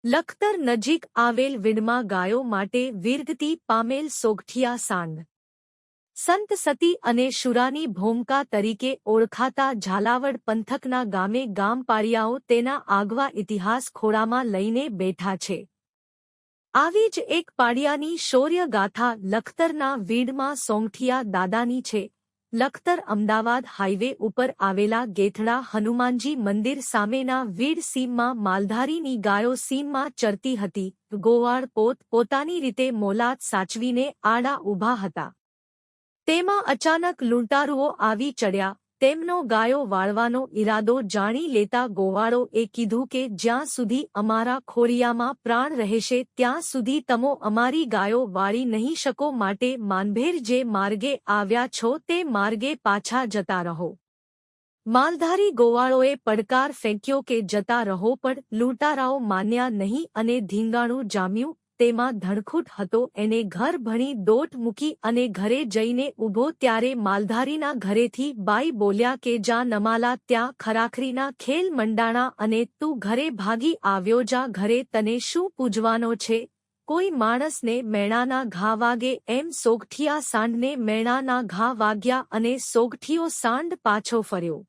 લખતર નજીક આવેલ વીડમાં ગાયો માટે વિરગતી પામેલ સોગઠિયા સાંડ સંત સતી અને શુરાની ભૂમિકા તરીકે ઓળખાતા ઝાલાવાડ પંથકના ગામે ગામપાળિયાઓ તેના આગવા ઇતિહાસ ખોળામાં લઈને બેઠા છે। આવી જ એક પાળિયાની શૌર્યગાથા લખતરના વીડમાં સોંગઠિયા દાદાની છે। લખતર અમદાવાદ હાઈવે ઉપર આવેલા ગેથડા હનુમાનજી મંદિર સામેના વીડ સીમમાં માલધારીની ગાયો સીમમાં ચરતી હતી। ગોવાળ પોતાની રીતે મોલાત સાચવીને આડા ઊભા હતા। તેમાં અચાનક લૂંટારુઓ આવી ચડ્યા। તેમનો ગાયો વાળવાનો ઈરાદો જાણી લેતા ગોવાળોએ કીધું કે જ્યાં સુધી અમારા ખોળિયામાં પ્રાણ રહેશે ત્યાં સુધી તમો અમારી ગાયો વાળી નહીં શકો, માટે માનભેર જે માર્ગે આવ્યા છો તે માર્ગે પાછા જતા રહો। માલધારી ગોવાળોએ પડકાર ફેંક્યો કે જતા રહો, પણ લૂંટારાઓ માન્યા નહીં અને ધીંગાણું જામ્યું। તેમાં ધણખૂટ હતો એને ઘર ભણી દોટ મૂકી અને ઘરે જઈને ઊભો ત્યારે માલધારીના ઘરેથી બાઈ બોલ્યા કે જા નમાલા ત્યાં ખરાખરીના ખેલ મંડાણા અને તું ઘરે ભાગી આવ્યો, જા ઘરે તને શું પૂજવાનો છે? કોઈ માણસને મેણાના ઘા વાગે એમ સોગઠિયા સાંડને મેણાના ઘા વાગ્યા અને સોગઠિયો સાંડ પાછો ફર્યો।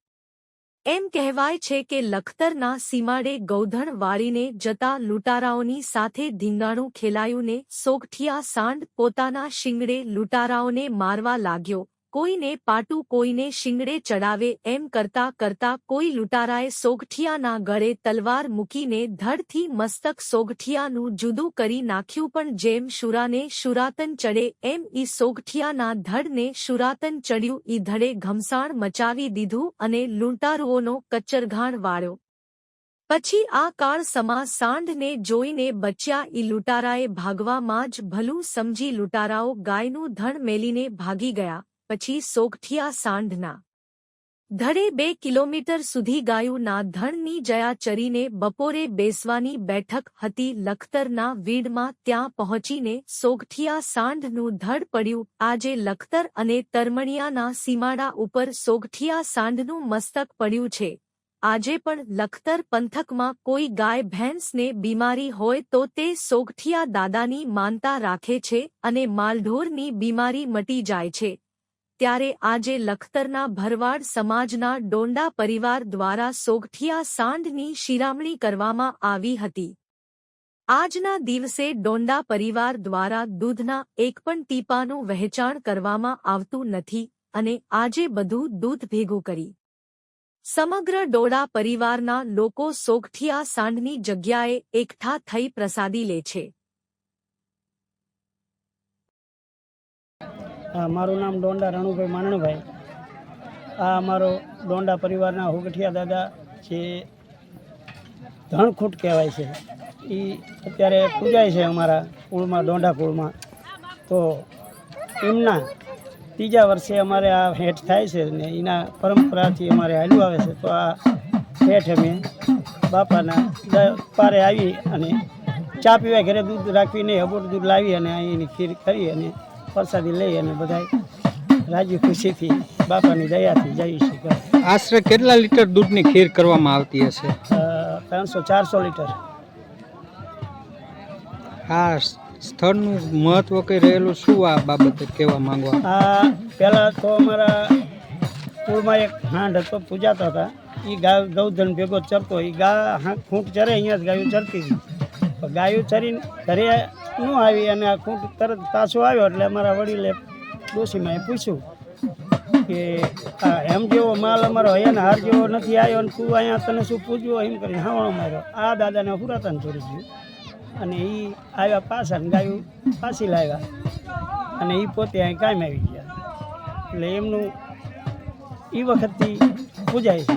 એમ કહેવાય છે કે લખતરના સીમાડે ગૌધણ વાળીને જતા લૂંટારાઓની સાથે ધીંગાણું ખેલાયું ને સોગઠિયા સાંડ પોતાના શિંગડે લૂંટારાઓને મારવા લાગ્યો। કોઈને પાટું કોઈને શિંગડે ચડાવે એમ કરતા કરતા કોઈ લૂંટારાએ સોગઠિયાના ગળે તલવાર મૂકીને ધડથી મસ્તક સોગઠિયાનું જુદું કરી નાખ્યું। પણ જેમ શુરાને શુરાતન ચડે એમ ઈ સોગઠિયાના ધડને શુરાતન ચડ્યું। ઈ ધડે ઘમસાણ મચાવી દીધું અને લૂંટારુઓનો કચ્ચરઘાણ વાળ્યો। પછી આ કાળ સમા સાંડને જોઈને બચ્યા। ઈ લૂંટારાએ ભાગવામાં જ ભલું સમજી લૂંટારાઓ ગાયનું ધણ મેલીને ભાગી ગયા। પછી સોગઠિયા સાંઢના ધડે 2 કિલોમીટર સુધી ગાયુંના ધણની જયા ચરીને બપોરે બેસવાની બેઠક હતી લખતરના વીડમાં। ત્યાં પહોંચીને સોગઠિયા સાંઢનું ધડ પડ્યું। આજે લખતર અને તરમણિયાના સીમાડા ઉપર સોગઠિયા સાંઢનું મસ્તક પડ્યું છે। આજે પણ લખતર પંથકમાં કોઈ ગાય ભેંસને બીમારી હોય તો તે સોગઠિયા દાદાની માનતા રાખે છે અને માલઢોરની બીમારી મટી જાય છે। ત્યારે આજે લખતરના ભરવાડ સમાજના ડોંડા પરિવાર દ્વારા સોગઠિયા સાંઢની શિરામણી કરવામાં આવી હતી। આજના દિવસે ડોંડા પરિવાર દ્વારા દૂધના એક પણ ટીપાનું વહેંચાણ કરવામાં આવતું નથી અને આજે બધું દૂધ ભેગું કરી સમગ્ર ડોડા પરિવારના લોકો સોગઠિયા સાંઢની જગ્યાએ એકઠા થઈ પ્રસાદી લે છે। મારું નામ ડોંડા રણુભાઈ માનણભાઈ। આ અમારો ડોંડા પરિવારના સોગઠિયા દાદા જે ધણખૂટ કહેવાય છે એ અત્યારે પૂજાય છે અમારા કુળમાં, ડોંડા કુળમાં। તો એમના 3જા વર્ષે અમારે આ હેઠ થાય છે ને એના પરંપરાથી અમારે હાલ્યું આવે છે। તો આ હેઠ અમે બાપાના પારે આવી અને ચા પીવા ઘરે દૂધ રાખવી નહીં, અબોટ દૂધ લાવી અને અહીંની ખીર કરી અને પ્રસાદી લઈ અને બધા રાજી ખુશીથી બાપાની દયાથી જઈ શકે। આશરે કેટલા લીટર દૂધની ખીર કરવામાં આવતી હશે? 300-400 લીટર। આ સ્થળનું મહત્વ કઈ રહેલું શું આ બાબતે કહેવા માંગવા? આ પહેલાં તો અમારા કુળમાં એક હાંડ હતો, પૂજાતા હતા। એ ગૌધન ભેગો ચરતો, એ ખૂંટ ચરે અહીંયા જ ગાયું ચરતી હતી। ગાયું ચરીને ઘરે ન આવી અને આ ખૂંટ તરત પાછો આવ્યો એટલે અમારા વડીલે ડોશીમાં પૂછ્યું કે આ એમ જેવો માલ અમારો હૈયાને હાર જેવો નથી આવ્યો અને તું અહીંયા તને શું પૂજ્યો એમ કરીને હાવણો માર્યો। આ દાદાને હુરાતાને ચોરી ગયું અને એ આવ્યા પાછા ને ગાયું પાછી લાવ્યા અને એ પોતે અહીં કાયમ આવી ગયા। એટલે એમનું એ વખતથી પૂજાય છે।